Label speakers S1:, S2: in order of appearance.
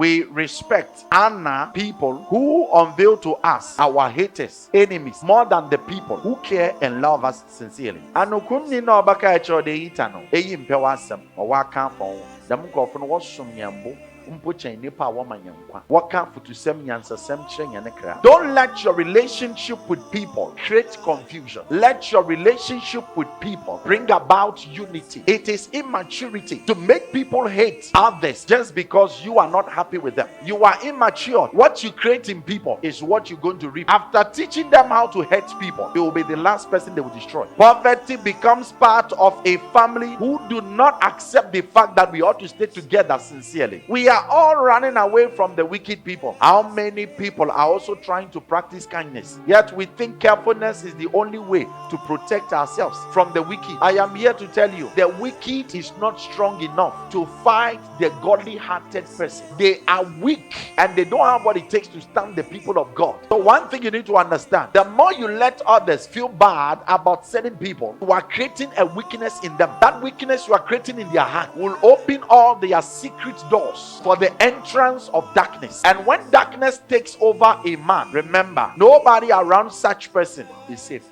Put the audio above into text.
S1: We respect, honor people who unveil to us our haters, enemies, more than the people who care and love us sincerely. Anukunni na obaka echo de itano. Eyi mpewa asem. Owaka fon. Dam nkofo no wosum nyambo. Don't let your relationship with people create confusion. Let your relationship with people bring about unity. It is immaturity to make people hate others just because you are not happy with them. You are immature. What you create in people is what you're going to reap. After teaching them how to hate people, you will be the last person they will destroy. Poverty becomes part of a family who do not accept the fact that we ought to stay together sincerely. We are all running away from the wicked people. How many people are also trying to practice kindness? Yet we think carefulness is the only way to protect ourselves from the wicked. I am here to tell you, the wicked is not strong enough to fight the godly-hearted person. They are weak and they don't have what it takes to stand the people of God. So one thing you need to understand, the more you let others feel bad about certain people, you are creating a weakness in them. That weakness you are creating in their heart will open all their secret doors for the entrance of darkness. And when darkness takes over a man, remember, nobody around such person is safe.